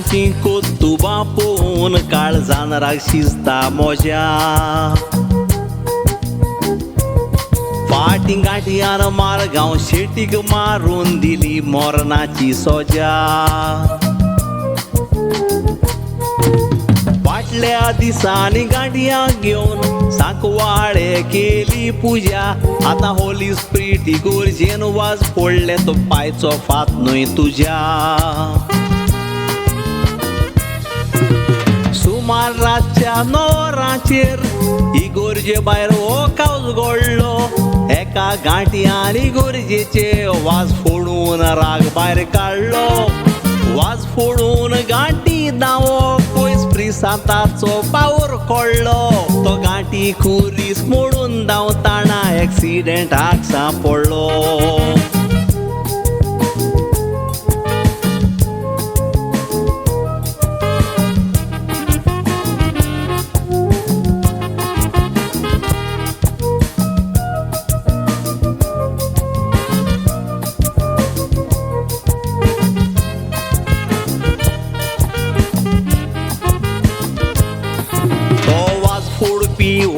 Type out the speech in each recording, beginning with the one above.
गांठयांची कोतुबा पोवन काळजान शिजता मोज्या फाटी गांठयान मारगांव शेटीक मारून दिली मोरनाची सोजा फाटल्या दिसांनी गांठयां घेवन सांकवाळे केली पुजा आता होली स्प्रीट इगोर्जेन वाज फोडले तो पायचो फात न्हय तुज्या सुमार रातच्या नोराचेर इगोर्जे भायर ओकावज घोडलो एका गांठयान इगोर्जेचे वाज फोडून राग भायर काडलो वाज फोडून गांठी दावो पयस प्रिसाताचो पावर कोडलो तो गांठी खुरीस मोडून धांवताना एक्सिडेंटाक सांपडलो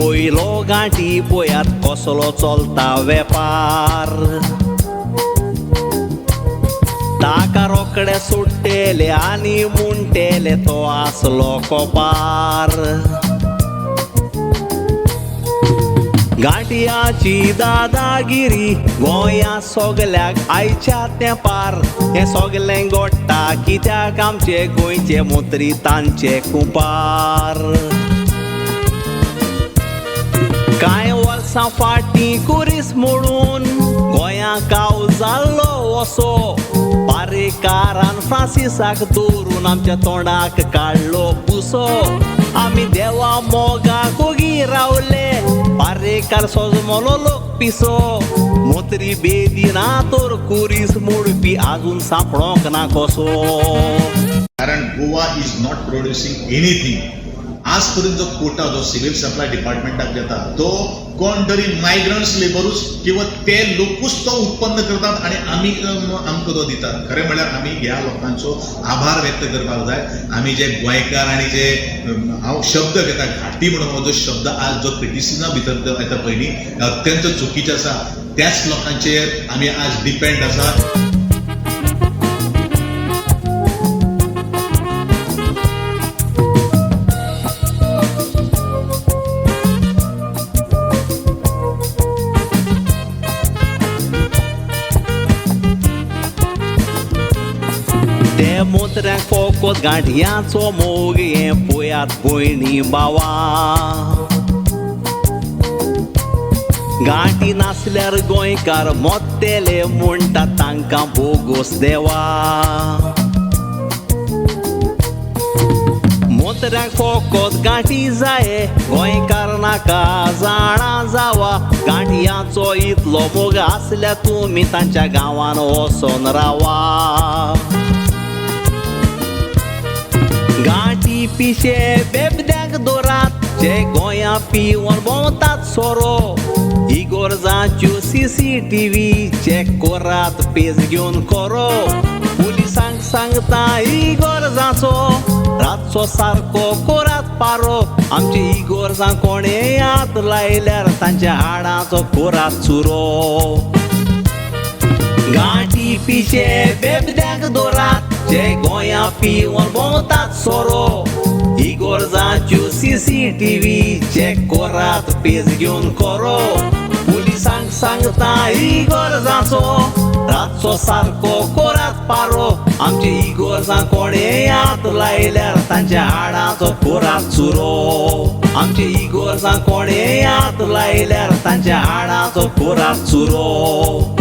वयलो गांठी पयात कसलो चलता वेपार ताका रोकडे सुट्टेले आनी मुंटेले तो आसलो कोपार गांठयाची दादागिरी गोंया सोगल्याक आयच्या तेंपार हे सोगलें घोडटा कित्याक आमचे गोंयचे मुत्री तांचे कुंपार कांय वर्सां फाटीं कुरीस मोडून गोंया काव जाल्लो वसो पारेकारान फ्रांसिसाक दवरून आमच्या तोंडाक काडलो पुसो आमी देवा मोगाक ओगी रावले पारेकार सोजमलो लोक पिसो मोत्री बेदिना तोर कुरीस मोडपी आजून सांपडोंक ना कसो कारण Goa is not producing anything आज पर्यंत जो कोटा जो सिव्हिल सप्लाय डिपार्टमेंटाक देता तो कोण तरी मायग्रंट्स लेबरूच किंवा ते लोकूच तो उत्पन्न करतात आणि आमी आमकां तो दितात खरें म्हळ्यार आमी ह्या लोकांचो आभार व्यक्त करपाक जाय आमी जे गोंयकार आनी जे हांव शब्द घेता घाटी म्हणून हो जो शब्द आज जो क्रिटिसिजमा भितर येता पयलीं अत्यंत चुकीचें आसा त्याच लोकांचेर आमी आज डिपेंड आसा मोत्र्याक फोकोत गांठयांचो मोग हें पयात भयणी बावा गांठी नासल्यार गोंयकार मोत्तेले म्हणटा तांकां बोगोस देवा मोत्र्याक फोकोत गांठी जाये गोंयकार नाका जाणा जावा गांठयांचो इतलो मोग आसल्यार तुमी तांच्या गांवान वचोन रावा गांठी पिशे बेबद्याक दोरात जे गोंया पिवून भोंवतात सोरो इगोर्जांच्यो CCTV चॅक कोरात पेज घेवन करो पुलिसांक सांगता इगोर्जांचो रातचो सारको कोरात पारो आमचे इगोर्जांक कोणे हात लायल्यार तांच्या हाडांचो कोरात चुरो गांठी पिशे बेबद्याक दोरात जे गोंया पिवून भोंवतात सोरो इगोर्जांच्यो CCTV चॅक कोरात पेज घेवन करो पुलिसांक सांगता इगोर्जांचो रातचो सारको कोरात पारो आमचे इगोर्जांक कोणे हात लायल्यार तांच्या हाडांचो कोरात चुरो आमचे इगोर्जांक कोणे हात लायल्यार तांच्या हाडांचो कोरात चुरो